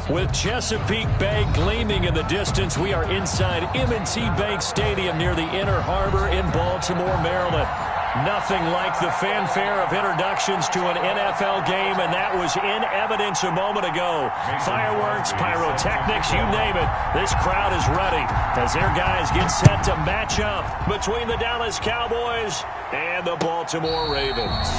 With Chesapeake Bay gleaming in the distance, we are inside M&T Bank Stadium near the Inner Harbor in Baltimore, Maryland. Nothing like the fanfare of introductions to an NFL game, and that was in evidence a moment ago. Fireworks, pyrotechnics, you name it. This crowd is ready as their guys get set to match up between the Dallas Cowboys and the Baltimore Ravens.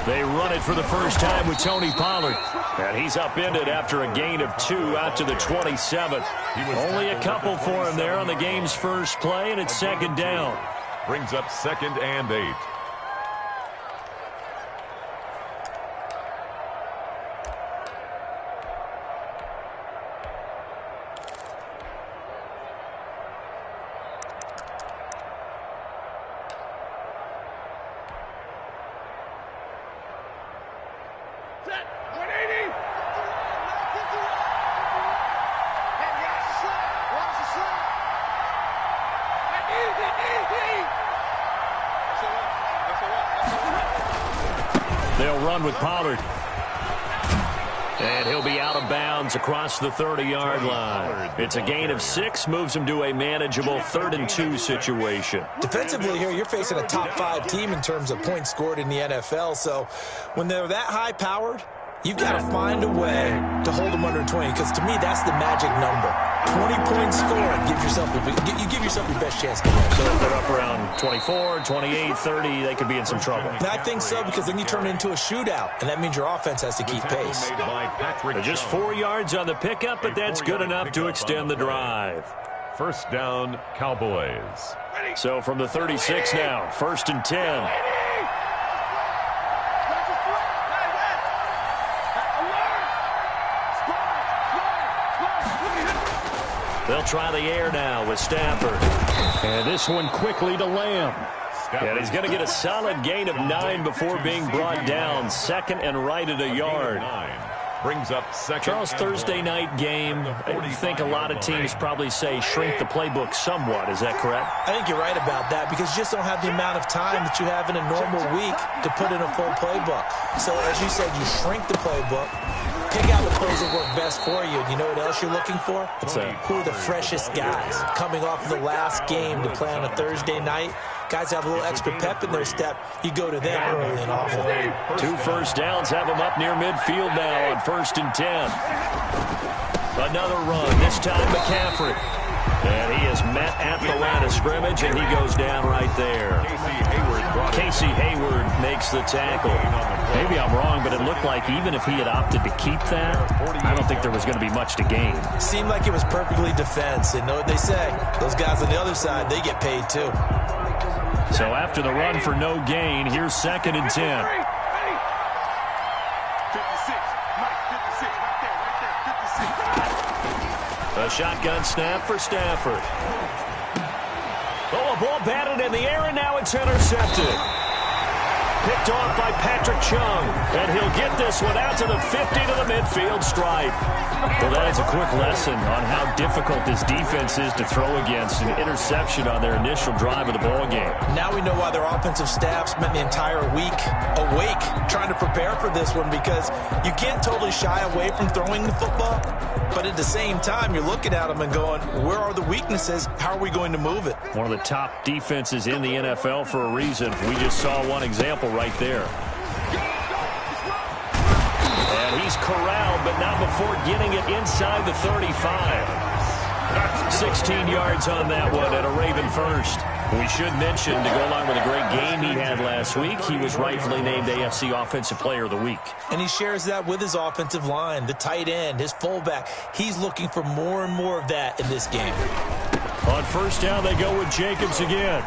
They run it for the first time with Tony Pollard. And he's upended after a gain of 2 out to the 27. Only a couple for him there on the game's first play, and it's second down. Brings up 2nd and 8. They'll run with Pollard. And he'll be out of bounds across the 30-yard line. It's a gain of 6, moves him to a manageable 3rd and 2 situation. Defensively here, you're facing a top 5 team in terms of points scored in the NFL. So when they're that high-powered, you've got to find a way to hold them under 20, because to me, that's the magic number. 20 points scored, you give yourself your best chance to win. So if they're up around 24, 28, 30, they could be in some trouble. And I think so, because then you turn it into a shootout, and that means your offense has to keep pace. They're just 4 yards on the pickup, but that's good enough to extend the drive. First down, Cowboys. So from the 36 now, 1st and 10. They'll try the air now with Stafford. And this one quickly to Lamb. And he's going to get a solid gain of 9 before being brought down. 2nd and right at a yard. Brings up 2nd. Charles, Thursday night game, I think a lot of teams probably say shrink the playbook somewhat. Is that correct? I think you're right about that, because you just don't have the amount of time that you have in a normal week to put in a full playbook. So as you said, you shrink the playbook. Pick out the plays that work best for you. And you know what else you're looking for? Who are the freshest guys coming off of the last game to play on a Thursday night? Guys have a little extra pep in their step. You go to them early and often. 2 first downs have them up near midfield now on 1st and 10. Another run, this time McCaffrey. And he is met at the line of scrimmage, and he goes down right there. Casey Hayward makes the tackle. Maybe I'm wrong, but it looked like even if he had opted to keep that, I don't think there was going to be much to gain. Seemed like it was perfectly defense. And know what they say? Those guys on the other side, they get paid too. So after the run for no gain, here's 2nd and 10. A shotgun snap for Stafford. Oh, a ball batted in the air, and now it's intercepted. Picked off by Patrick Chung, and he'll get this one out to the 50 to the midfield stripe. Well, that is a quick lesson on how difficult this defense is to throw against. An interception on their initial drive of the ball game. Now we know why their offensive staff spent the entire week awake trying to prepare for this one, because you can't totally shy away from throwing the football, but at the same time, you're looking at them and going, where are the weaknesses? How are we going to move it? One of the top defenses in the NFL for a reason. We just saw one example right there. And he's corralled, but not before getting it inside the 35. 16 yards on that one and a Raven first. We should mention, to go along with a great game he had last week, he was rightfully named AFC Offensive Player of the Week. And he shares that with his offensive line, the tight end, his fullback. He's looking for more and more of that in this game. On first down, they go with Jacobs again.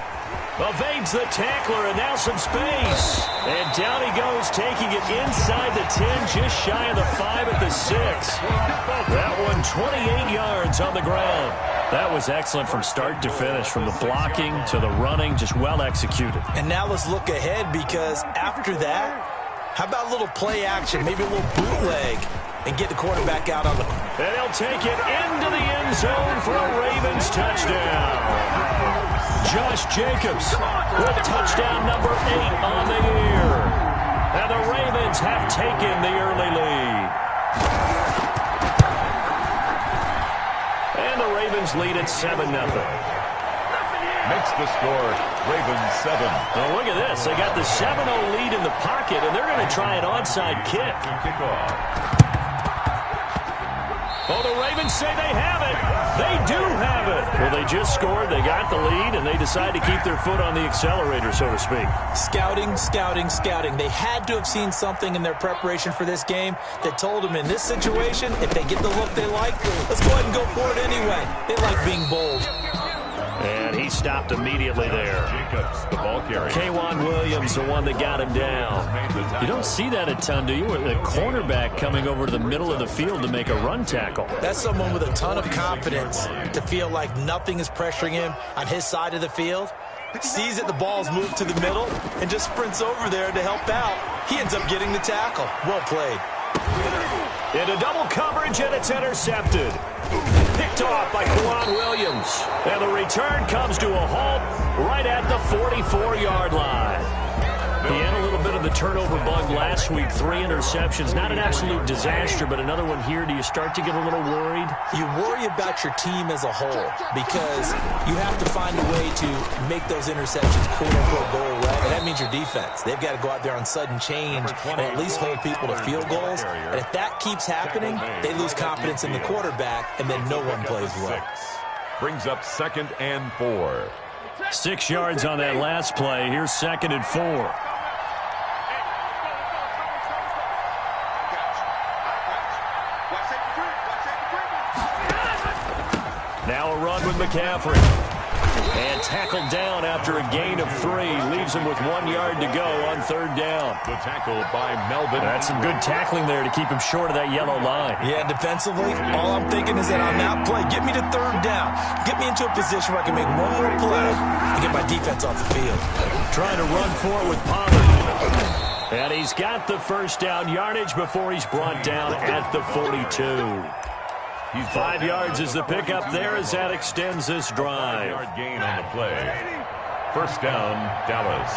Evades the tackler, and now some space. And down he goes, taking it inside the 10, just shy of the 5 at the 6. That one, 28 yards on the ground. That was excellent from start to finish, from the blocking to the running, just well executed. And now let's look ahead, because after that, how about a little play action, maybe a little bootleg, and get the quarterback out on the... And he'll take it into the end zone for a Ravens touchdown. Josh Jacobs with touchdown number 8 on the year. And the Ravens have taken the early lead. And the Ravens lead at 7-0. Makes the score, Ravens 7. Now look at this. They got the 7-0 lead in the pocket, and they're going to try an onside kick. Kickoff. Oh, the Ravens say they have it. They do have it. Well, they just scored, they got the lead, and they decide to keep their foot on the accelerator, so to speak. Scouting, scouting, scouting. They had to have seen something in their preparation for this game that told them in this situation, if they get the look they like, let's go ahead and go for it anyway. They like being bold. And he stopped immediately there. Jacobs, the ball carrier. K'Wan Williams, the one that got him down. You don't see that a ton, do you? A cornerback coming over to the middle of the field to make a run tackle. That's someone with a ton of confidence to feel like nothing is pressuring him on his side of the field. Sees that the ball's moved to the middle and just sprints over there to help out. He ends up getting the tackle. Well played. Into double coverage, and it's intercepted. Picked off by K'Wan Williams. And the return comes to a halt right at the 44-yard line. He had a little bit of the turnover bug last week. 3 interceptions. Not an absolute disaster, but another one here. Do you start to get a little worried? You worry about your team as a whole because you have to find a way to make those interceptions quote-unquote go away. And that means your defense. They've got to go out there on sudden change and at least hold people to field goals. And if that keeps happening, they lose confidence in the quarterback, and then no one plays well. Brings up 2nd and 4. 6 yards on that last play. Here's 2nd and 4. Now a run with McCaffrey. And tackled down after a gain of 3. Leaves him with 1 yard to go on 3rd down. The tackle by Melvin. That's some good tackling there to keep him short of that yellow line. Yeah, defensively, all I'm thinking is that on that play, get me to 3rd down. Get me into a position where I can make one more play and get my defense off the field. Trying to run for it with Pollard. And he's got the 1st down yardage before he's brought down at the 42. 5 yards is the pickup there as that extends this drive. 5-yard gain on the play. 1st down, Dallas.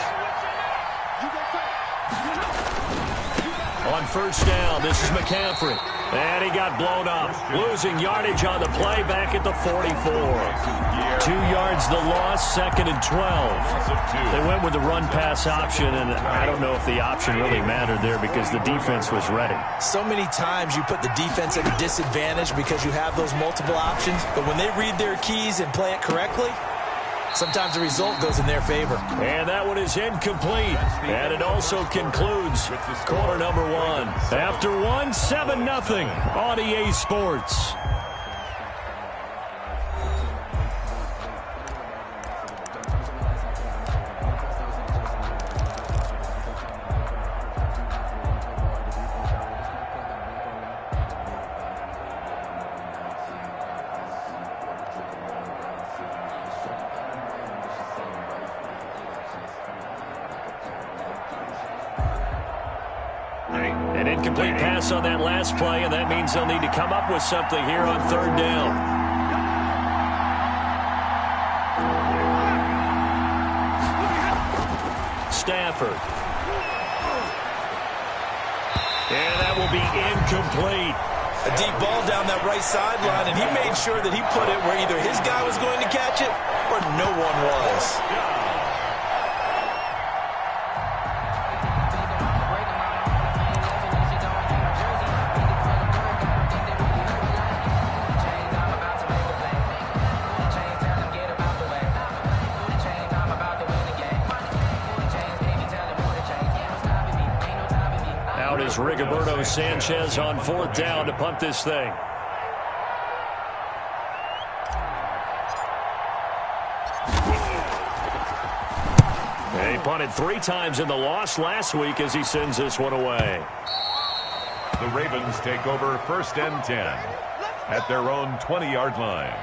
On 1st down, this is McCaffrey. And he got blown up. Losing yardage on the play back at the 44. 2 yards the loss, 2nd and 12. They went with the run-pass option, and I don't know if the option really mattered there because the defense was ready. So many times you put the defense at a disadvantage because you have those multiple options, but when they read their keys and play it correctly, sometimes the result goes in their favor. And that one is incomplete. And it also concludes quarter number 1. After 1, 7-0 on EA Sports. An incomplete pass on that last play, and that means they'll need to come up with something here on 3rd down. Stafford. And that will be incomplete. A deep ball down that right sideline, and he made sure that he put it where either his guy was going to catch it or no one was. Here's Rigoberto Sanchez on 4th down to punt this thing. He punted 3 times in the loss last week as he sends this one away. The Ravens take over 1st and 10 at their own 20-yard line.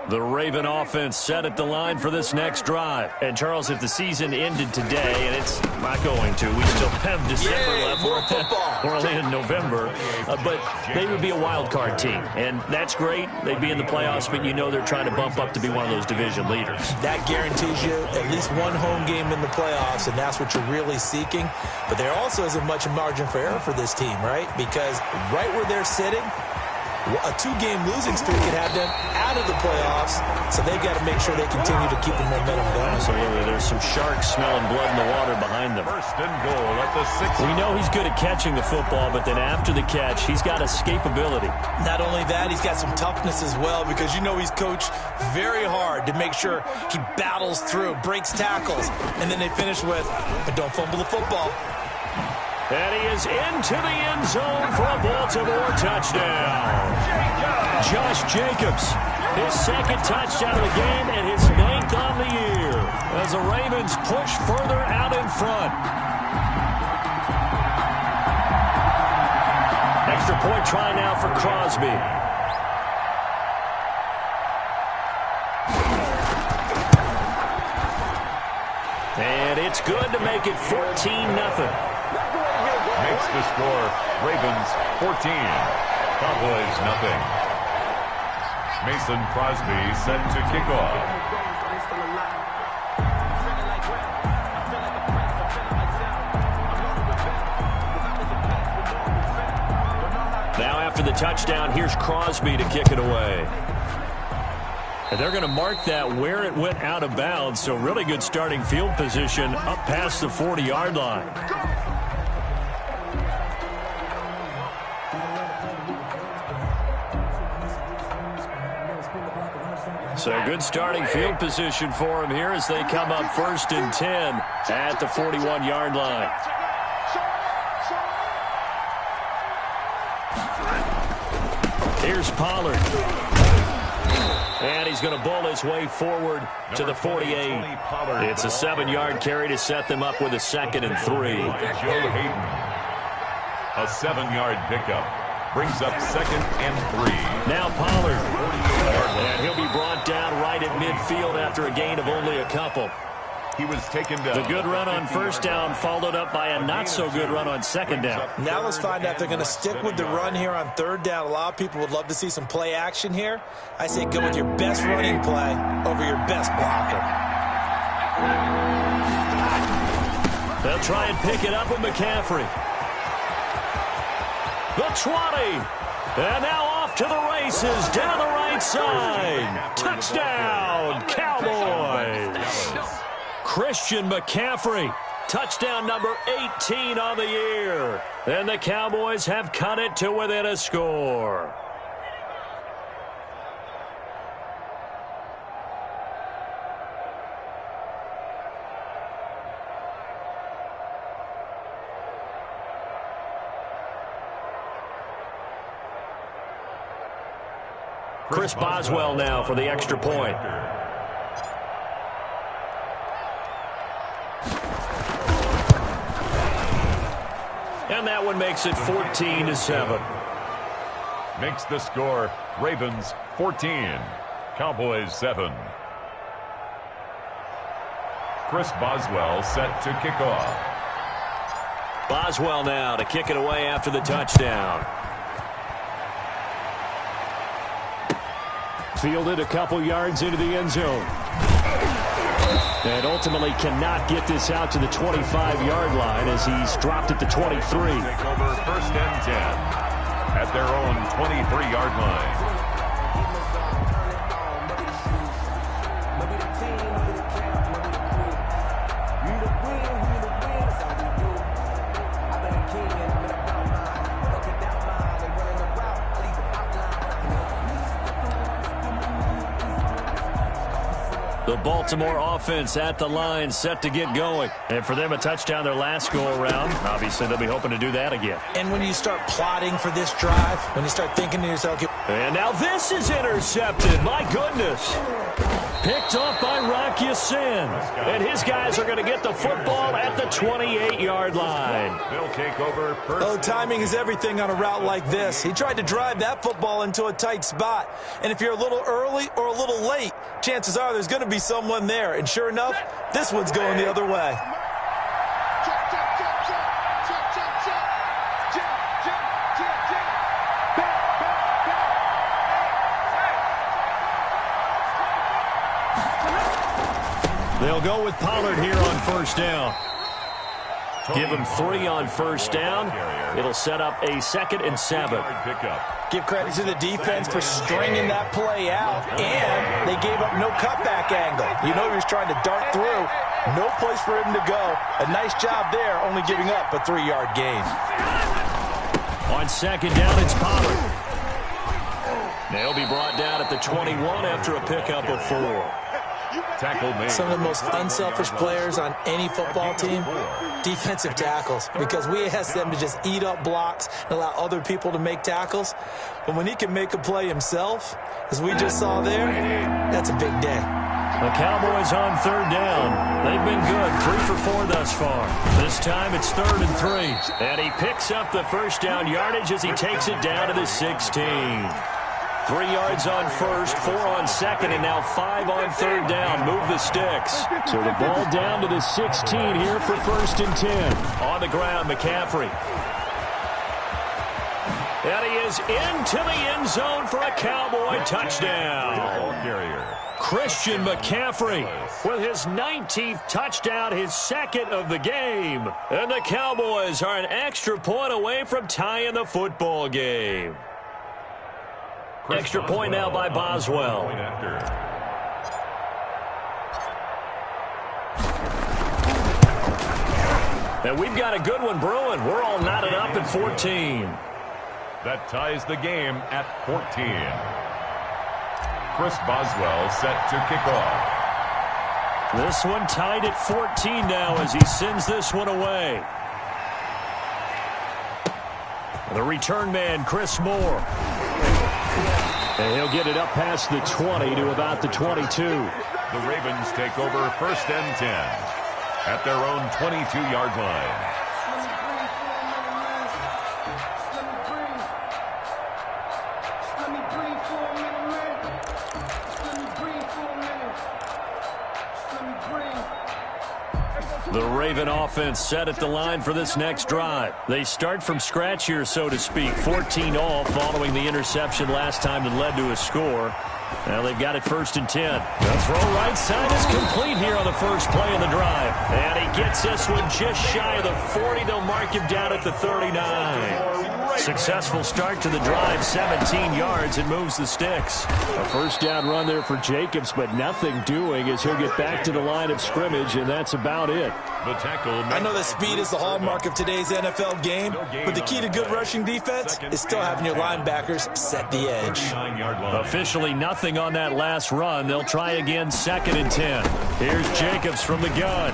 The Raven offense set at the line for this next drive. And, Charles, if the season ended today, and it's not going to, we still have December left. More football. We're only in November. But they would be a wild card team. And that's great. They'd be in the playoffs, but you know they're trying to bump up to be one of those division leaders. That guarantees you at least one home game in the playoffs, and that's what you're really seeking. But there also isn't much margin for error for this team, right? Because right where they're sitting, a 2-game losing streak could have them out of the playoffs, so they've got to make sure they continue to keep the momentum going. Absolutely. There's some sharks smelling blood in the water behind them. 1st and goal at the 6. We know he's good at catching the football, but then after the catch, he's got escapability. Not only that, he's got some toughness as well, because you know he's coached very hard to make sure he battles through, breaks tackles, and then they finish with, but don't fumble the football. And he is into the end zone for a Baltimore touchdown. Josh Jacobs, his 2nd touchdown of the game and his 9th on the year as the Ravens push further out in front. Extra point try now for Crosby. And it's good to make it 14-0. Makes the score Ravens 14, Cowboys nothing. Mason Crosby set to kick off. Now after the touchdown, here's Crosby to kick it away. And they're going to mark that where it went out of bounds, so really good starting field position up past the 40-yard line. So good starting field position for him here as they come up 1st and 10 at the 41-yard line. Here's Pollard. And he's going to bowl his way forward to the 48. It's a 7-yard carry to set them up with a 2nd and 3. Joe Hayden. A 7-yard pickup. Brings up 2nd and 3. Now Pollard. And he'll be brought down right at midfield after a gain of only a couple. He was taken down. The good run on 1st down followed up by a not-so-good run on 2nd down. Now let's find out if they're going to stick with the run here on 3rd down. A lot of people would love to see some play action here. I say go with your best running play over your best blocker. They'll try and pick it up with McCaffrey. The 20. And now off to the races down the right side. Touchdown, Cowboys. Christian McCaffrey, touchdown number 18 on the year. And the Cowboys have cut it to within a score. Chris Boswell now for the extra point. And that one makes it 14-7. Makes the score Ravens 14, Cowboys 7. Chris Boswell set to kick off. Boswell now to kick it away after the touchdown. Fielded a couple yards into the end zone. And ultimately cannot get this out to the 25-yard line as he's dropped at the 23. Take over 1st and 10 at their own 23-yard line. The Baltimore offense at the line, set to get going. And for them, a touchdown their last go-around. Obviously, they'll be hoping to do that again. And when you start plotting for this drive, when you start thinking to yourself... And now this is intercepted. My goodness. Picked off by Rock Ya-Sin. And his guys are going to get the football at the 28-yard line. They'll take over first. Oh, timing is everything on a route like this. He tried to drive that football into a tight spot. And if you're a little early or a little late, chances are there's going to be someone there. And sure enough, this one's going the other way. They'll go with Pollard here on first down. Give him 3 on first down. It'll set up a 2nd and 7. Give credit to the defense for stringing that play out, and they gave up no cutback angle. You know he was trying to dart through. No place for him to go. A nice job there, only giving up a 3-yard gain. On second down, it's Pollard. They'll be brought down at the 21 after a pickup of 4. Some of the most unselfish players on any football team, defensive tackles, because we ask them to just eat up blocks and allow other people to make tackles. But when he can make a play himself, as we just saw there, that's a big day. The Cowboys on third down. They've been good, 3 for 4 thus far. This time it's 3rd and 3. And he picks up the first down yardage as he takes it down to the 16. 3 yards on first, 4 on second, and now 5 on third down. Move the sticks. So the ball down to the 16 here for 1st and 10. On the ground, McCaffrey. And he is into the end zone for a Cowboy touchdown. Christian McCaffrey with his 19th touchdown, his 2nd of the game. And the Cowboys are an extra point away from tying the football game. Extra point now by Boswell. And we've got a good one brewing. We're all knotted up at 14. That ties the game at 14. Chris Boswell set to kick off. This one tied at 14 now as he sends this one away. The return man, Chris Moore. And he'll get it up past the 20 to about the 22. The Ravens take over 1st and 10 at their own 22-yard line. The Raven offense set at the line for this next drive. They start from scratch here, so to speak. 14 all following the interception last time that led to a score. Now they've got it 1st and 10. The throw right side is complete here on the first play of the drive. And he gets this one just shy of the 40. They'll mark him down at the 39. Successful start to the drive, 17 yards, and moves the sticks. A first down run there for Jacobs, but nothing doing as he'll get back to the line of scrimmage, and that's about it. The tackle. I know that speed is the hallmark of today's NFL game, but the key to good rushing defense is still having your linebackers set the edge. Officially nothing on that last run. They'll try again 2nd and 10. Here's Jacobs from the gun.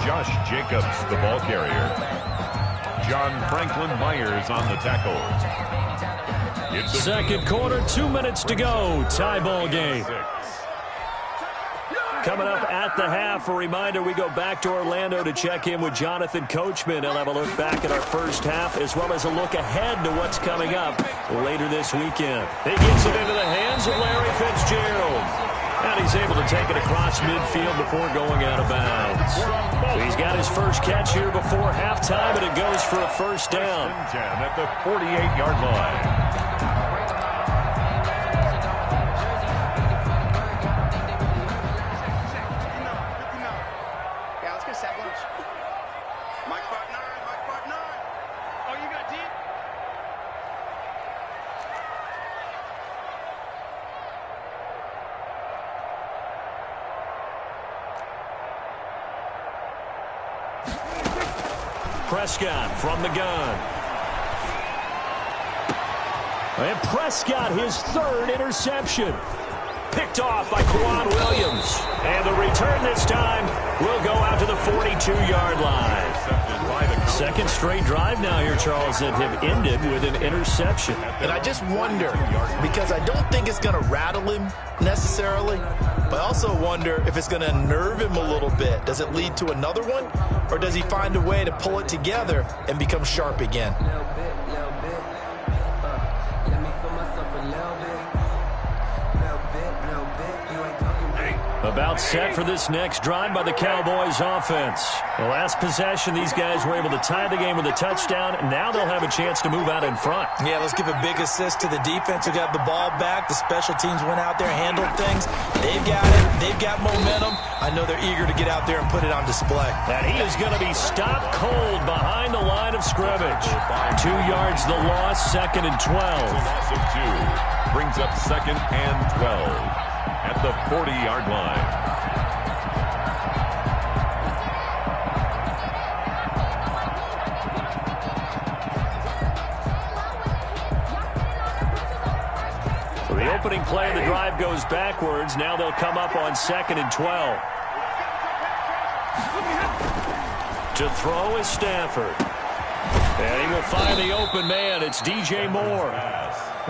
Josh Jacobs, the ball carrier. John Franklin Myers on the tackle. Second quarter, 2 minutes to go. Tie ball game. Coming up at the half, a reminder, we go back to Orlando to check in with Jonathan Coachman. He'll have a look back at our first half as well as a look ahead to what's coming up later this weekend. He gets it into the hands of Larry Fitzgerald. And he's able to take it across midfield before going out of bounds. So he's got his first catch here before halftime, and it goes for a first down. 10 at the 48-yard line. Prescott from the gun. And Prescott, his 3rd interception. picked off by Kwan Williams. And the return this time will go out to the 42-yard line. Second straight drive now here, Charles, that have ended with an interception. And I just wonder, because I don't think it's going to rattle him necessarily, but I also wonder if it's going to unnerve him a little bit. Does it lead to another one, or does he find a way to pull it together and become sharp again? About set for this next drive by the Cowboys offense. The last possession, these guys were able to tie the game with a touchdown, and now they'll have a chance to move out in front. Yeah, let's give a big assist to the defense who got the ball back. The special teams went out there, handled things. They've got it. They've got momentum. I know they're eager to get out there and put it on display. And he is going to be stopped cold behind the line of scrimmage. 2 yards the loss, 2nd and 12. Loss of 2 brings up 2nd and 12. At the 40-yard line. So the opening play of the drive goes backwards. Now they'll come up on 2nd and 12. To throw is Stafford. And he will find the open man. It's DJ Moore.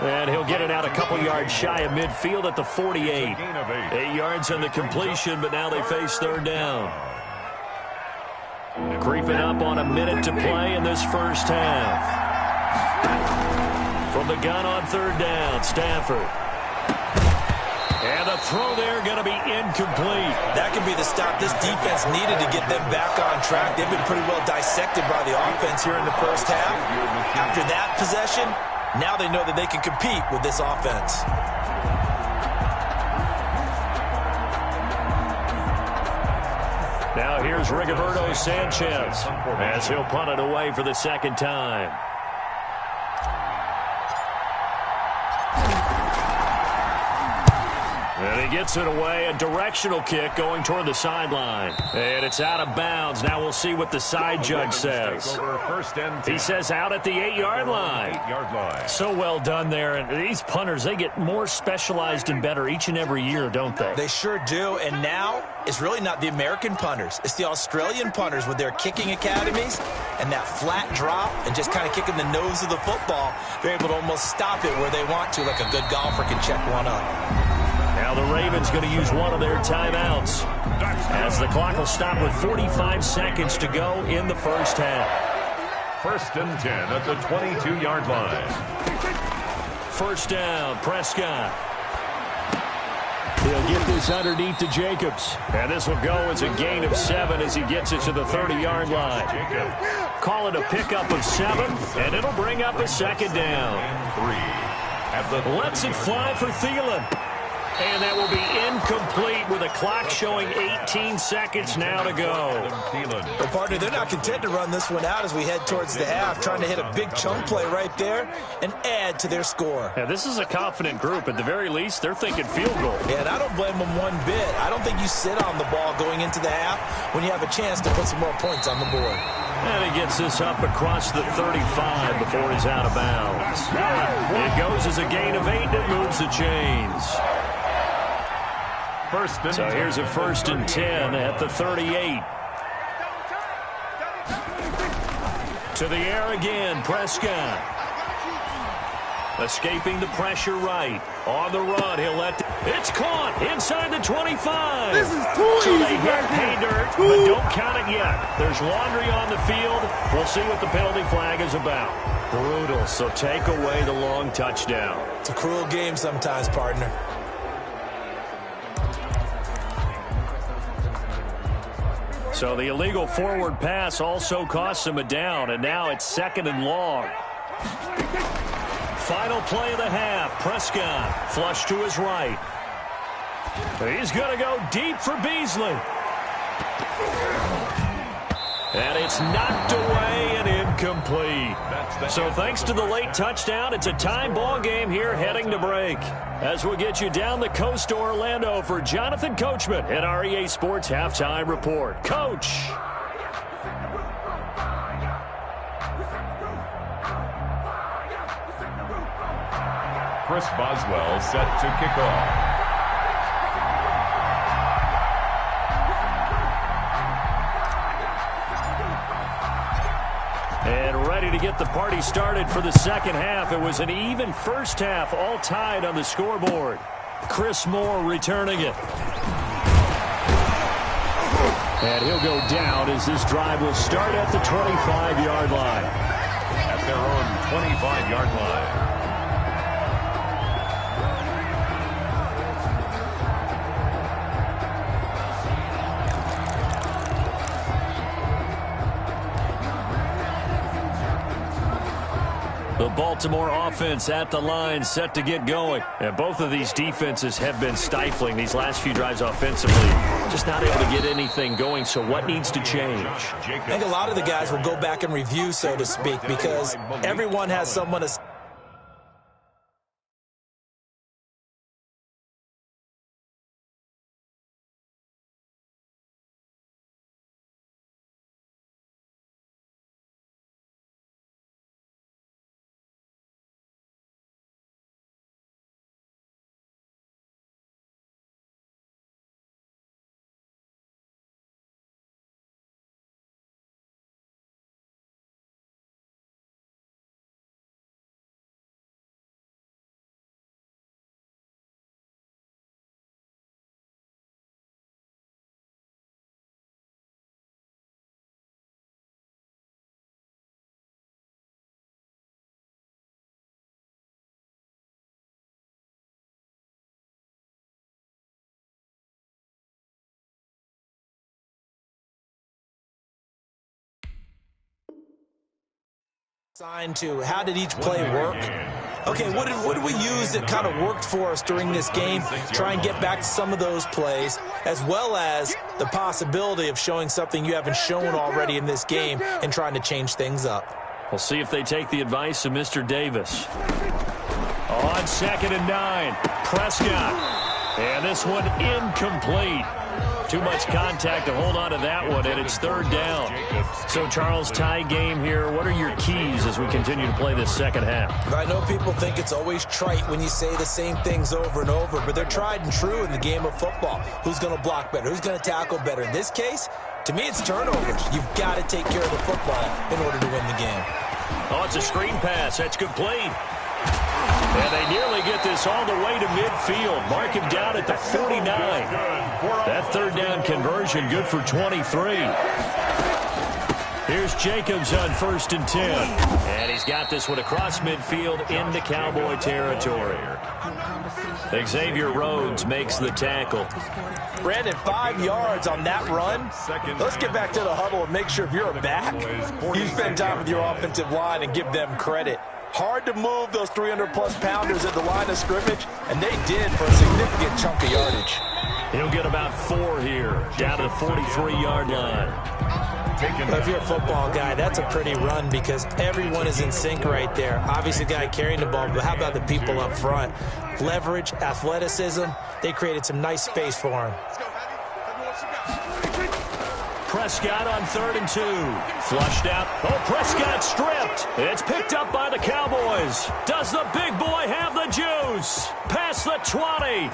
And he'll get it out a couple yards shy of midfield at the 48. 8 yards on the completion, but now they face 3rd down. Creeping up on a minute to play in this first half. From the gun on 3rd down, Stafford. And the throw there going to be incomplete. That could be the stop this defense needed to get them back on track. They've been pretty well dissected by the offense here in the first half. After that possession, now they know that they can compete with this offense. Now here's Rigoberto Sanchez as he'll punt it away for the 2nd time. And he gets it away, a directional kick going toward the sideline. And it's out of bounds. Now we'll see what the side judge says. He says out at the 8-yard line. So well done there. And these punters, they get more specialized and better each and every year, don't they? They sure do. And now it's really not the American punters. It's the Australian punters with their kicking academies and that flat drop and just kind of kicking the nose of the football. They're able to almost stop it where they want to, like a good golfer can check one up. Now the Ravens going to use one of their timeouts as the clock will stop with 45 seconds to go in the first half. 1st and 10 at the 22-yard line. 1st down, Prescott. He'll get this underneath to Jacobs. And this will go as a gain of 7 as he gets it to the 30-yard line. Call it a pickup of 7, and it'll bring up a 2nd down. 3. Lets it fly for Thielen. And that will be incomplete with a clock showing 18 seconds now to go. Well, partner, they're not content to run this one out as we head towards the half, trying to hit a big chunk play right there and add to their score. Yeah, this is a confident group. At the very least, they're thinking field goal. Yeah, and I don't blame them one bit. I don't think you sit on the ball going into the half when you have a chance to put some more points on the board. And he gets this up across the 35 before he's out of bounds. It goes as a gain of 8 that moves the chains. So here's a 1st and 10 at the 38. To the air again, Prescott. Escaping the pressure right. On the run, he'll let... It's caught inside the 25. This is too so easy they hit right pay here. dirt, but don't count it yet. There's laundry on the field. We'll see what the penalty flag is about. Brutal, so take away the long touchdown. It's a cruel game sometimes, partner. So the illegal forward pass also costs him a down, and now it's 2nd and long. Final play of the half. Prescott flush to his right. He's going to go deep for Beasley. And it's knocked away and incomplete. So thanks to the late touchdown, it's a tie ball game here heading to break. As we'll get you down the coast to Orlando for Jonathan Coachman at our EA Sports Halftime Report. Coach. Chris Boswell set to kick off. get the party started for the second half. It was an even first half, all tied on the scoreboard. Chris Moore returning it. And he'll go down as this drive will start at the 25-yard line. At their own 25-yard line. The Baltimore offense at the line, set to get going. And both of these defenses have been stifling these last few drives offensively. Just not able to get anything going, so what needs to change? I think a lot of the guys will go back and review, so to speak, because everyone has someone to... to how did each play work? Okay, what did we use that kind of worked for us during this game? Try and get back to some of those plays, as well as the possibility of showing something you haven't shown already in this game and trying to change things up. We'll see if they take the advice of Mr. Davis. On 2nd and 9, Prescott. And this one incomplete. Too much contact to hold on to that one, and it's 3rd down. So, Charles, tie game here. What are your keys as we continue to play this second half? I know people think it's always trite when you say the same things over and over, but they're tried and true in the game of football. Who's going to block better? Who's going to tackle better? In this case, to me, it's turnovers. You've got to take care of the football in order to win the game. Oh, it's a screen pass. That's complete. And they nearly get this all the way to midfield. Mark him down at the 49. That 3rd down conversion good for 23. Here's Jacobs on 1st and 10. And he's got this one across midfield into Cowboy territory. Xavier Rhodes makes the tackle. Brandon, 5 yards on that run. Let's get back to the huddle and make sure if you're a back, you spend time with your offensive line and give them credit. Hard to move those 300-plus pounders at the line of scrimmage, and they did for a significant chunk of yardage. He'll get about 4 here, down to the 43-yard line. If you're a football guy, that's a pretty run because everyone is in sync right there. Obviously, the guy carrying the ball, but how about the people up front? Leverage, athleticism, they created some nice space for him. Prescott on 3rd and 2. Flushed out. Oh, Prescott stripped. It's picked up by the Cowboys. Does the big boy have the juice? Past the 20.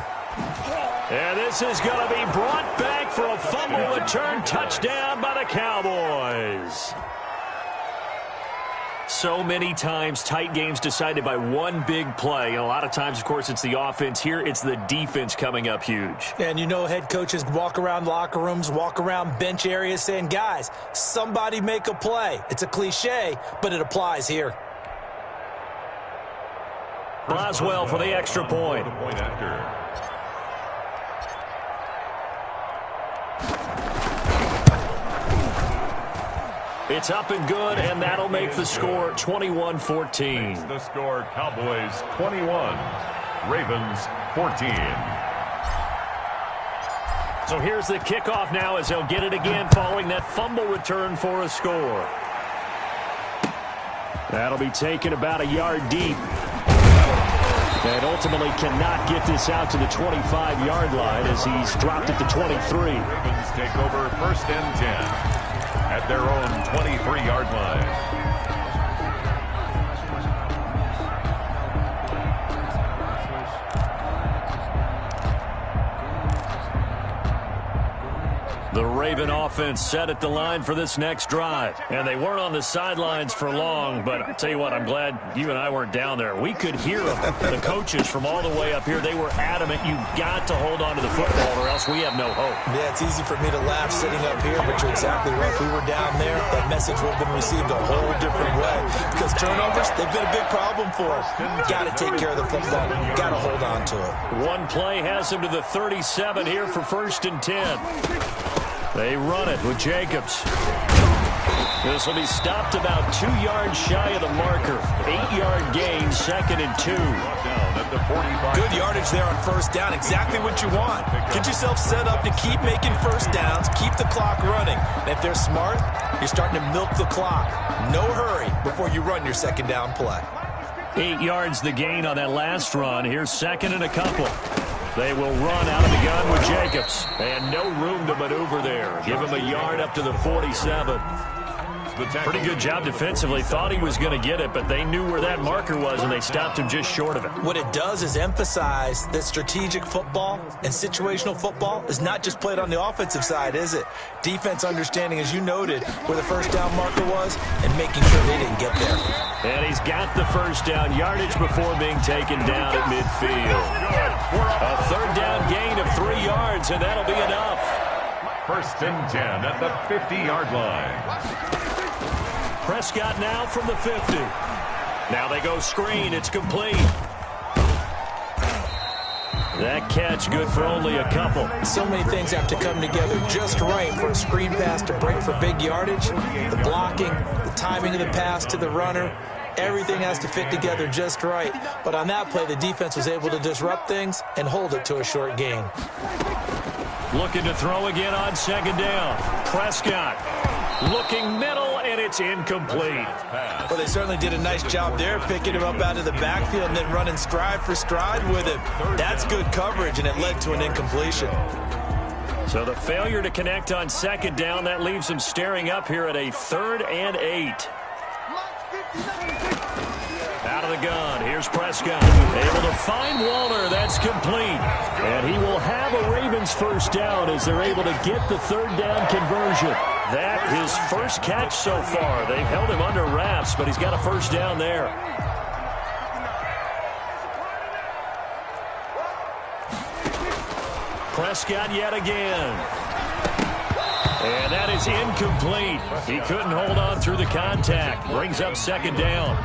And this is going to be brought back for a fumble return touchdown by the Cowboys. So many times tight games decided by one big play. And a lot of times, of course, it's the offense. Here, it's the defense coming up huge. And you know head coaches walk around locker rooms, walk around bench areas saying, guys, somebody make a play. It's a cliche, but it applies here. Boswell for the extra point. It's up and good, and that'll make the score 21-14. The score, Cowboys 21, Ravens 14. So here's the kickoff now as they'll get it again following that fumble return for a score. That'll be taken about a yard deep. And ultimately cannot get this out to the 25-yard line as he's dropped at the 23. Ravens take over 1st and 10. At their own 23-yard line. The Raven offense set at the line for this next drive. And they weren't on the sidelines for long, but I'll tell you what, I'm glad you and I weren't down there. We could hear them. The coaches from all the way up here, they were adamant, you've got to hold on to the football or else we have no hope. Yeah, it's easy for me to laugh sitting up here, but you're exactly right. If we were down there, that message would have been received a whole different way. Because turnovers, they've been a big problem for us. Got to take care of the football. Got to hold on to it. One play has them to the 37 here for 1st and 10. They run it with Jacobs. This will be stopped about 2 yards shy of the marker. 8-yard gain, 2nd and 2. Good yardage there on 1st down. Exactly what you want. Get yourself set up to keep making 1st downs, keep the clock running. And if they're smart, you're starting to milk the clock. No hurry before you run your 2nd down play. 8 yards the gain on that last run. Here's 2nd and a couple. They will run out of the gun with Jacobs. And no room to maneuver there. Give him a yard up to the 47. Pretty good job defensively. Thought he was going to get it, but they knew where that marker was, and they stopped him just short of it. What it does is emphasize that strategic football and situational football is not just played on the offensive side, is it? Defense understanding, as you noted, where the 1st down marker was and making sure they didn't get there. And he's got the 1st down yardage before being taken down at midfield. A 3rd down gain of 3 yards, and that'll be enough. 1st and 10 at the 50-yard line. Prescott now from the 50. Now they go screen. It's complete. That catch good for only a couple. So many things have to come together just right for a screen pass to break for big yardage. The blocking, the timing of the pass to the runner, everything has to fit together just right. But on that play, the defense was able to disrupt things and hold it to a short gain. Looking to throw again on 2nd down. Prescott looking middle, and it's incomplete. Well, they certainly did a nice job there, picking him up out of the backfield and then running stride for stride with him. That's good coverage, and it led to an incompletion. So the failure to connect on 2nd down, that leaves him staring up here at a 3rd and 8. Out of the gun, here's Prescott. Able to find Waller, that's complete. And he will have a Ravens 1st down as they're able to get the 3rd down conversion. That his 1st catch so far. They've held him under wraps, but he's got a 1st down there. Prescott yet again. And that is incomplete. He couldn't hold on through the contact. Brings up 2nd down.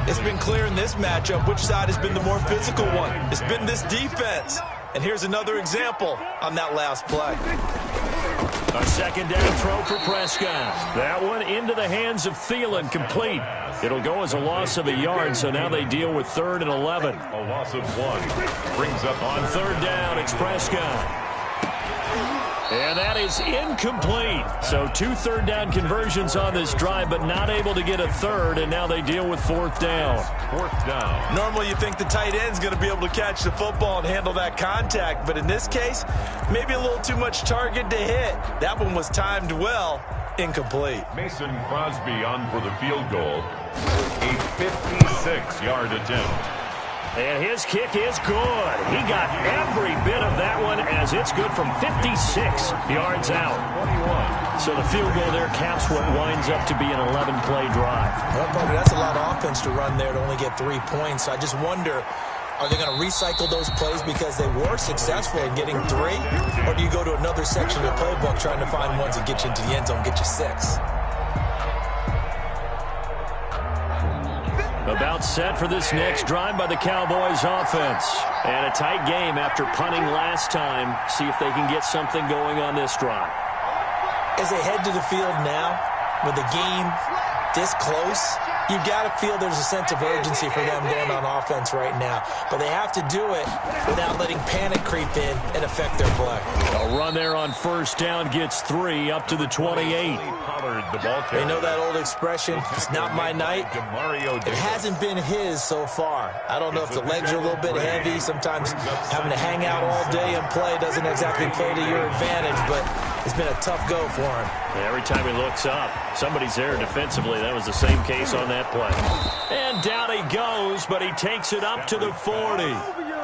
It's been clear in this matchup which side has been the more physical one. It's been this defense. And here's another example on that last play. A 2nd down throw for Prescott. That one into the hands of Thielen, complete. It'll go as a loss of a yard, so now they deal with 3rd and 11. A loss of 1. Brings up on 3rd down, it's Prescott. And that is incomplete. So 2 3rd down conversions on this drive, but not able to get a 3rd, and now they deal with 4th down. 4th down. Normally you think the tight end's going to be able to catch the football and handle that contact, but in this case, maybe a little too much target to hit. That one was timed well. Incomplete. Mason Crosby on for the field goal. A 56-yard attempt. And his kick is good. He got every bit of that one as it's good from 56 yards out. 21. So the field goal there caps what winds up to be an 11-play drive. Well, Bobby, that's a lot of offense to run there to only get 3 points. I just wonder, are they going to recycle those plays because they were successful in getting 3? Or do you go to another section of the playbook trying to find ones that get you into the end zone, get you 6? About set for this next drive by the Cowboys offense. And a tight game after punting last time. See if they can get something going on this drive. As they head to the field now, with the game this close, you've got to feel there's a sense of urgency for them going on offense right now. But they have to do it without letting panic creep in and affect their play. A run there on 1st down gets 3 up to the 28. They know that old expression, it's not my night. It hasn't been his so far. I don't know if the legs are a little bit heavy. Sometimes having to hang out all day and play doesn't exactly play to your advantage, but it's been a tough go for him. Every time he looks up, somebody's there defensively. That was the same case on that play. And down he goes, but he takes it up to the 40.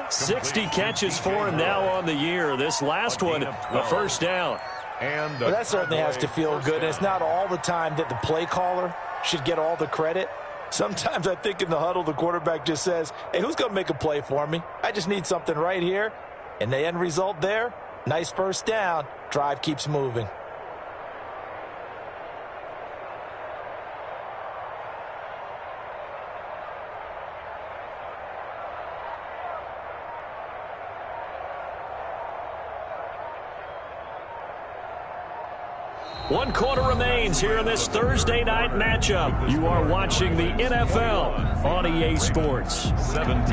60 catches for him now on the year. This last one, a 1st down. And well, that certainly has to feel good. And it's not all the time that the play caller should get all the credit. Sometimes I think in the huddle, the quarterback just says, hey, who's going to make a play for me? I just need something right here. And the end result there, nice first down. Drive keeps moving. One quarter remains here in this Thursday night matchup. You are watching the NFL on EA Sports. 17.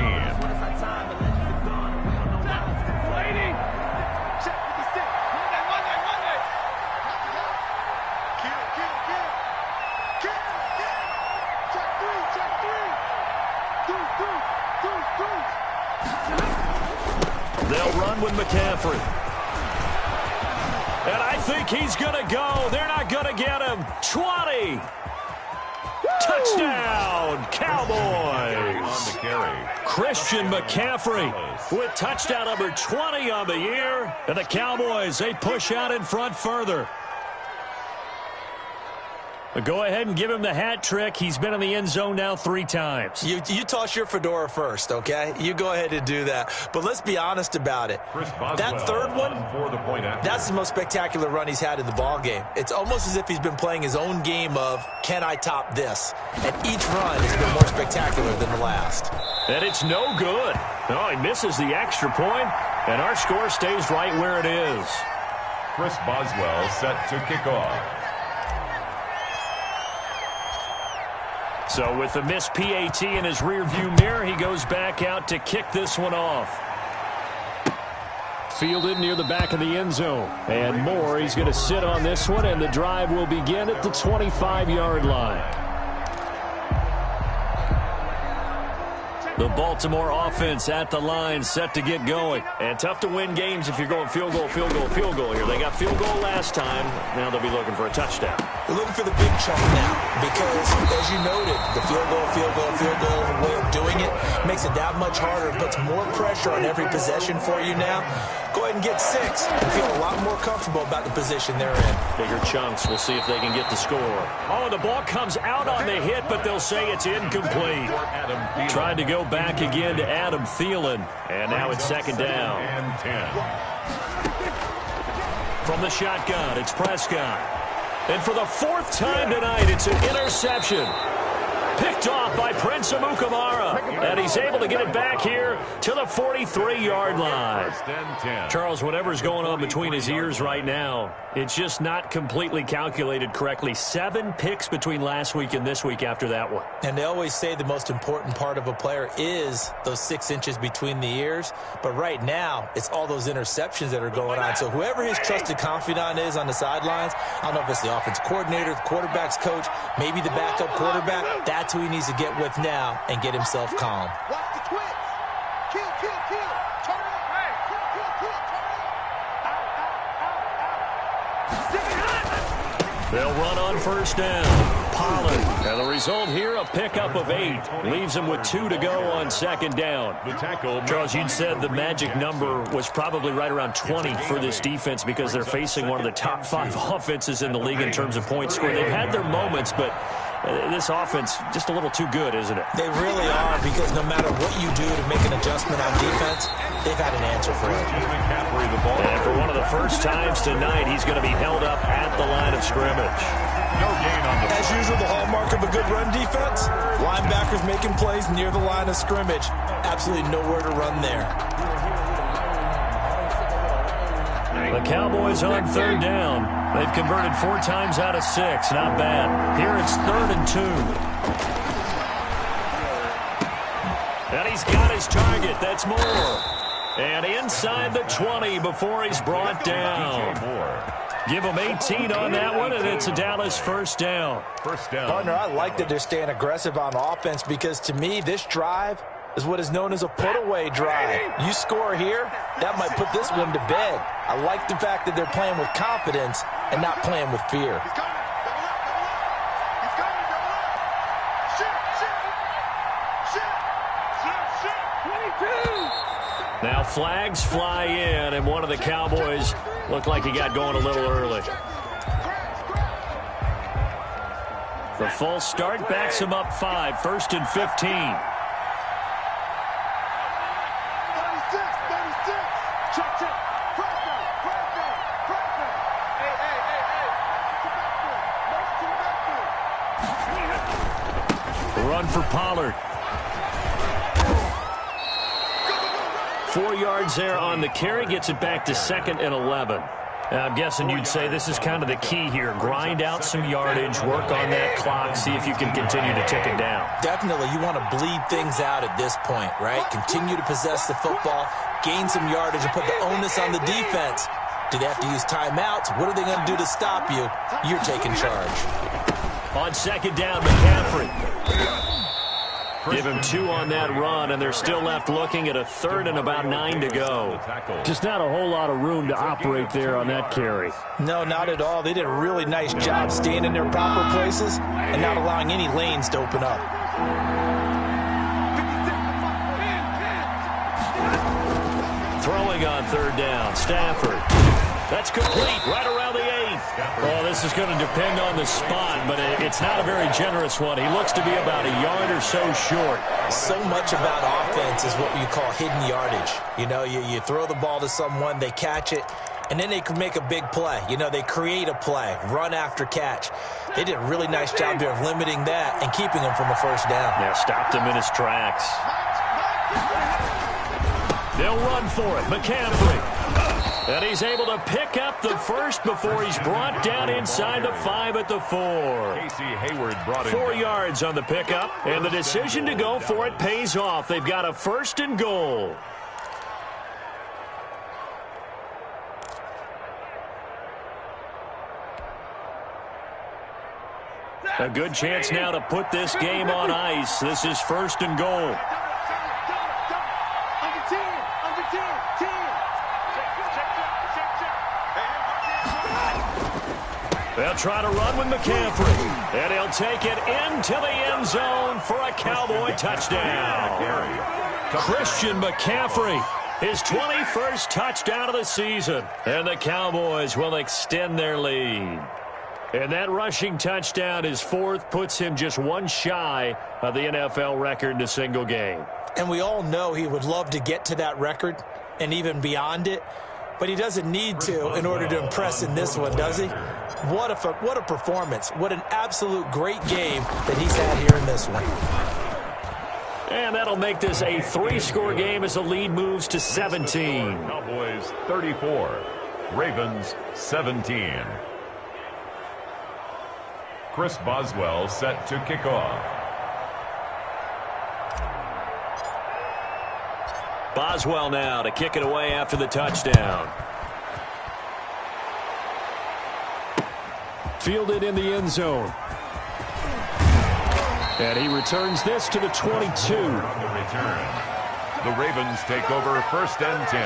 They'll run with McCaffrey. And I think he's going to go. They're not going to get him. 20. Touchdown, Cowboys. On the carry. Christian McCaffrey with touchdown number 20 on the year. And the Cowboys, they push out in front further. But go ahead and give him the hat trick. He's been in the end zone now 3 times. You toss your fedora first, okay? You go ahead and do that. But let's be honest about it. That third one, that's the most spectacular run he's had in the ball game. It's almost as if he's been playing his own game of, can I top this? And each run has been more spectacular than the last. And it's no good. No, he misses the extra point, and our score stays right where it is. Chris Boswell set to kick off. So with the missed PAT in his rearview mirror, he goes back out to kick this one off. Fielded near the back of the end zone. And Moore, he's going to sit on this one, and the drive will begin at the 25-yard line. The Baltimore offense at the line, set to get going. And tough to win games if you're going field goal, field goal, field goal here. They got field goal last time. Now they'll be looking for a touchdown. They're looking for the big chunk now because, as you noted, the field goal way of doing it makes it that much harder. It puts more pressure on every possession for you now. Go ahead and get 6 and feel a lot more comfortable about the position they're in. Bigger chunks. We'll see if they can get the score. Oh, the ball comes out on the hit, but they'll say it's incomplete. Tried to go back again to Adam Thielen, and now it's second down. And 10. From the shotgun, it's Prescott. And for the 4th time tonight, it's an interception. Picked off by Prince Amukamara. And he's able to get it back here to the 43-yard line. Charles, whatever's going on between his ears right now, it's just not completely calculated correctly. 7 picks between last week and this week after that one. And they always say the most important part of a player is those 6 inches between the ears. But right now, it's all those interceptions that are going on. So whoever his trusted confidant is on the sidelines, I don't know if it's the offense coordinator, the quarterback's coach, maybe the backup quarterback, that's who he needs to get with now and get himself calm. Watch the twitch. Kill. Turn it. They'll run on first down. Pollard. And the result here, a pickup of 8. Leaves him with 2 to go on second down. Charles, you'd said the magic number was probably right around 20 for this defense because they're facing one of the top 5 offenses in the league in terms of points scored. They've had their moments, but this offense just a little too good, isn't it? They really are, because no matter what you do to make an adjustment on defense, they've had an answer for it. And for one of the first times tonight, he's going to be held up at the line of scrimmage. No gain on the As usual, the hallmark of a good run defense, linebackers making plays near the line of scrimmage. Absolutely nowhere to run there. The Cowboys on third down. They've converted 4 times out of 6. Not bad. Here it's 3rd and 2. And he's got his target. That's Moore. And inside the 20 before he's brought down. Give him 18 on that one, and it's a Dallas first down. Partner, I like that they're staying aggressive on offense because, to me, this drive is what is known as a put-away drive. You score here, that might put this one to bed. I like the fact that they're playing with confidence and not playing with fear. Now flags fly in, and one of the Cowboys Looked like he got going a little early. The false start backs him up 5, 1st and 15. 36, 36. Check, check. Pressure, pressure, pressure. Hey, hey, hey, hey. To the backfield. Motion to the backfield. Run for Pollard. 4 yards there on the carry. Gets it back to 2nd and 11. I'm guessing you'd say this is kind of the key here. Grind out some yardage, work on that clock, see if you can continue to tick it down. Definitely, you want to bleed things out at this point, right? Continue to possess the football, gain some yardage, and put the onus on the defense. Do they have to use timeouts? What are they going to do to stop you? You're taking charge. On 2nd down, McCaffrey. Give him 2 on that run, and they're still left looking at a 3rd and about 9 to go. Just not a whole lot of room to operate there on that carry. No, not at all. They did a really nice job staying in their proper places and not allowing any lanes to open up. Throwing on 3rd down, Stafford. That's complete, right around the 8th. Oh, this is going to depend on the spot, but it's not a very generous one. He looks to be about a yard or so short. So much about offense is what you call hidden yardage. You know, you throw the ball to someone, they catch it, and then they can make a big play. You know, they create a play, run after catch. They did a really nice job there of limiting that and keeping him from a 1st down. Yeah, stopped him in his tracks. They'll run for it. McCaffrey. And he's able to pick up the 1st before he's brought down inside the 5 at the 4. Casey Hayward brought in 4 yards on the pickup, and the decision to go for it pays off. They've got a 1st and goal. A good chance now to put this game on ice. This is 1st and goal. Under 10, under 10, 10. They'll try to run with McCaffrey, and he'll take it into the end zone for a Cowboy touchdown. Christian McCaffrey, his 21st touchdown of the season, and the Cowboys will extend their lead. And that rushing touchdown, his 4th, puts him just 1 shy of the NFL record in a single game. And we all know he would love to get to that record and even beyond it, but he doesn't need to in order to impress in this one, does he? What a performance. What an absolute great game that he's had here in this one. And that'll make this a 3-score game as the lead moves to 17. Cowboys 34, Ravens 17. Chris Boswell set to kick off. Boswell now to kick it away after the touchdown. Fielded in the end zone. And he returns this to the 22. On the return, the Ravens take over 1st and 10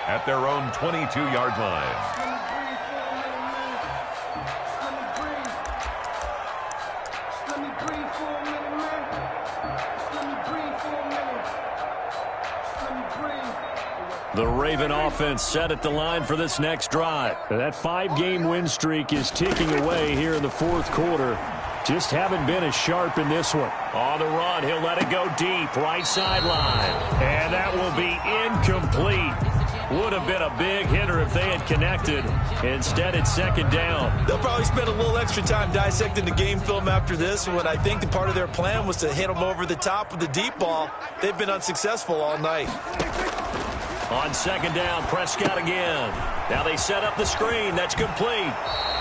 at their own 22-yard line. The Raven offense set at the line for this next drive. That 5-game win streak is ticking away here in the 4th quarter. Just haven't been as sharp in this one. On the run, he'll let it go deep, right sideline. And that will be incomplete. Would have been a big hitter if they had connected. Instead, it's 2nd down. They'll probably spend a little extra time dissecting the game film after this one. I think the part of their plan was to hit them over the top with the deep ball. They've been unsuccessful all night. On 2nd down, Prescott again. Now they set up the screen. That's complete.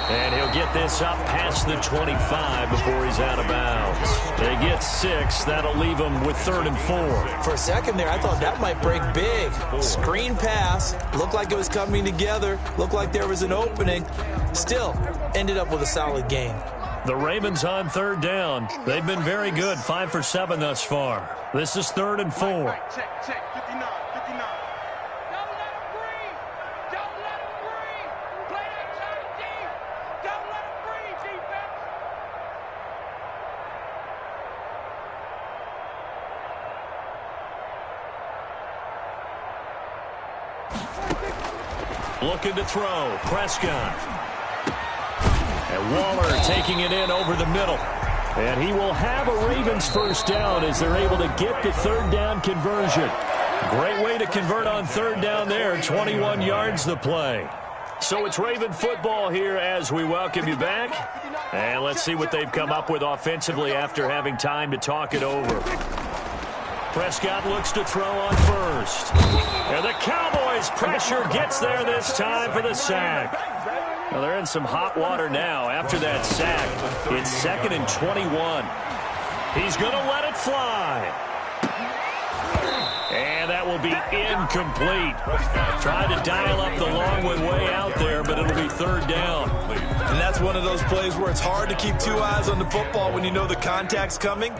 And he'll get this up past the 25 before he's out of bounds. They get 6. That'll leave him with 3rd and 4. For a second there, I thought that might break big. Screen pass. Looked like it was coming together. Looked like there was an opening. Still, ended up with a solid gain. The Ravens on 3rd down. They've been very good. 5 for 7 thus far. This is 3rd and 4. Check, check, 59, 59. Looking to throw. Prescott. And Waller taking it in over the middle. And he will have a Ravens first down as they're able to get the third down conversion. Great way to convert on third down there. 21 yards the play. So it's Raven football here as we welcome you back. And let's see what they've come up with offensively after having time to talk it over. Prescott looks to throw on first. And the Cowboys pressure gets there this time for the sack. Well, they're in some hot water now after that sack. It's 2nd and 21. He's going to let it fly. And that will be incomplete. Tried to dial up the long way out there, but it'll be third down. And that's one of those plays where it's hard to keep two eyes on the football when you know the contact's coming,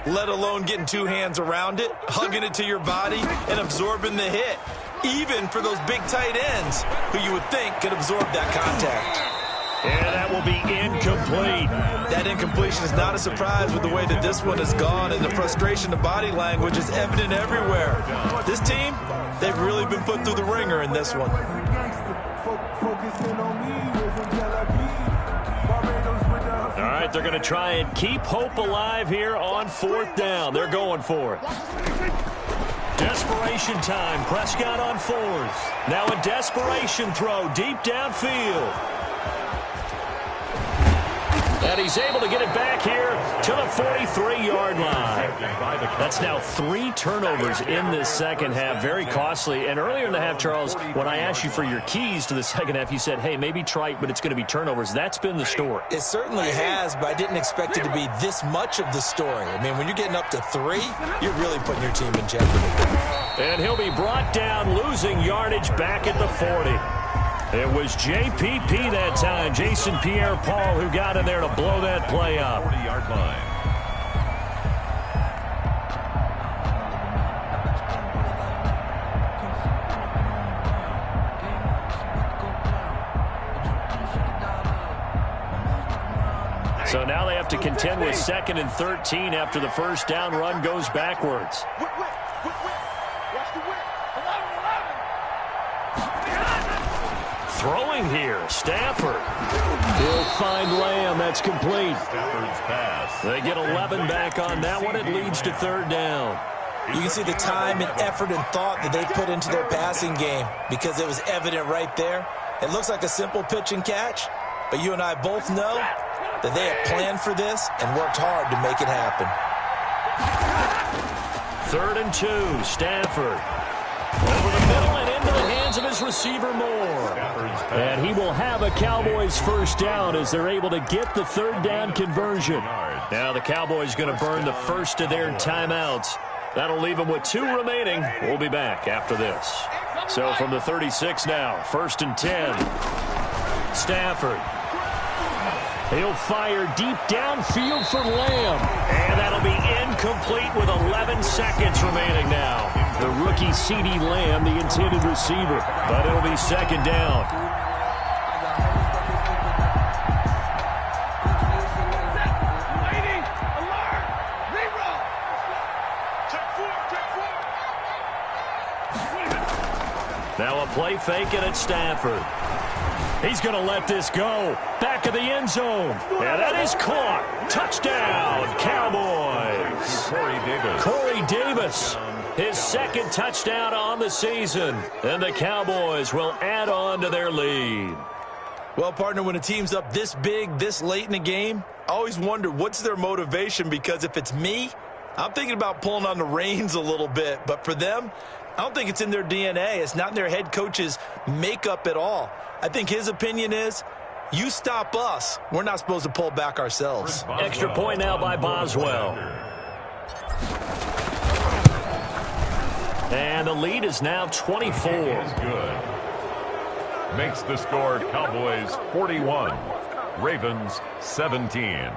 let alone getting two hands around it, hugging it to your body, and absorbing the hit. Even for those big tight ends who you would think could absorb that contact. And that will be incomplete. That incompletion is not a surprise with the way that this one has gone, and the frustration of body language is evident everywhere. This team, they've really been put through the ringer in this one. All right, they're going to try and keep hope alive here on fourth down. They're going for it. Desperation time. Prescott on fourth. Now a desperation throw deep downfield. And he's able to get it back here to the 43-yard line. That's now 3 turnovers in this second half. Very costly. And earlier in the half, Charles, when I asked you for your keys to the second half, you said, hey, maybe trite, but it's going to be turnovers. That's been the story. It certainly has, but I didn't expect it to be this much of the story. I mean, when you're getting up to 3, you're really putting your team in jeopardy. And he'll be brought down, losing yardage back at the 40. It was JPP that time, Jason Pierre-Paul, who got in there to blow that play up. 40-yard line. So now they have to contend with 2nd and 13 after the first down run goes backwards. Throwing here, Stafford. He'll find Lamb. That's complete. Stafford's pass. They get 11 back on that one. It leads to third down. You can see the time and effort and thought that they put into their passing game because it was evident right there. It looks like a simple pitch and catch, but you and I both know that they have planned for this and worked hard to make it happen. 3rd and 2, Stafford. Over the middle and into the hands of his receiver Moore. And he will have a Cowboys first down as they're able to get the third down conversion. Now the Cowboys going to burn the first of their timeouts. That'll leave them with 2 remaining. We'll be back after this. So from the 36 now, 1st and 10. Stafford. He'll fire deep downfield for Lamb. And that'll be incomplete with 11 seconds remaining now. The rookie CeeDee Lamb, the intended receiver. But it'll be 2nd down. Now a play fake it at Stafford. He's going to let this go. Back of the end zone. And that is caught. Touchdown, Cowboys. Corey Davis. His 2nd touchdown on the season. And the Cowboys will add on to their lead. Well, partner, when a team's up this big, this late in the game, I always wonder what's their motivation, because if it's me, I'm thinking about pulling on the reins a little bit. But for them, I don't think it's in their DNA. It's not in their head coach's makeup at all. I think his opinion is, you stop us, we're not supposed to pull back ourselves. Extra point now by Boswell. And the lead is now 24. Good. Makes the score Cowboys 41, Ravens 17.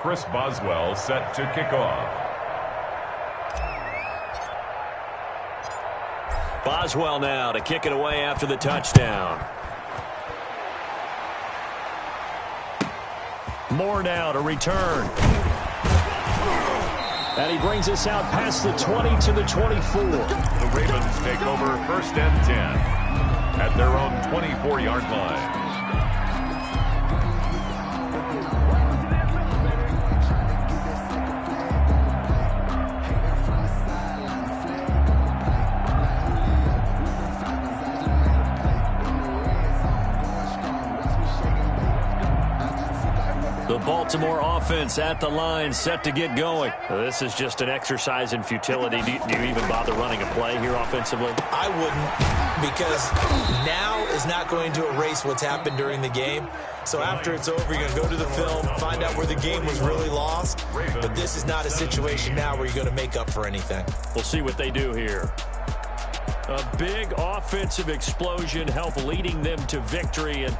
Chris Boswell set to kick off. Boswell now to kick it away after the touchdown. Moore now to return. And he brings us out past the 20 to the 24. The Ravens take over 1st and 10 at their own 24-yard line. The Baltimore offense at the line, set to get going. This is just an exercise in futility. Do you even bother running a play here offensively? I wouldn't, because now is not going to erase what's happened during the game. So after it's over, you're going to go to the film, find out where the game was really lost. But this is not a situation now where you're going to make up for anything. We'll see what they do here. A big offensive explosion help leading them to victory. And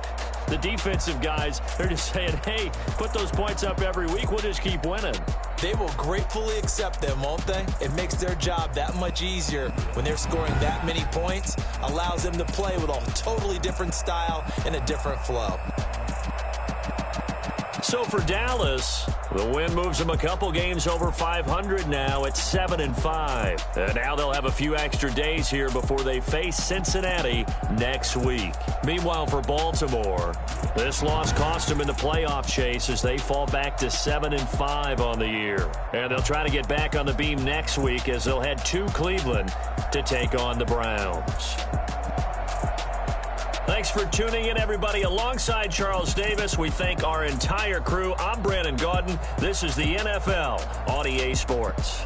the defensive guys, they're just saying, hey, put those points up every week. We'll just keep winning. They will gratefully accept them, won't they? It makes their job that much easier when they're scoring that many points. Allows them to play with a totally different style and a different flow. So for Dallas, the win moves them a couple games over 500 now at 7-5. And now they'll have a few extra days here before they face Cincinnati next week. Meanwhile, for Baltimore, this loss cost them in the playoff chase as they fall back to 7-5 on the year. And they'll try to get back on the beam next week as they'll head to Cleveland to take on the Browns. Thanks for tuning in, everybody. Alongside Charles Davis, we thank our entire crew. I'm Brandon Gaudin. This is the NFL on EA Sports.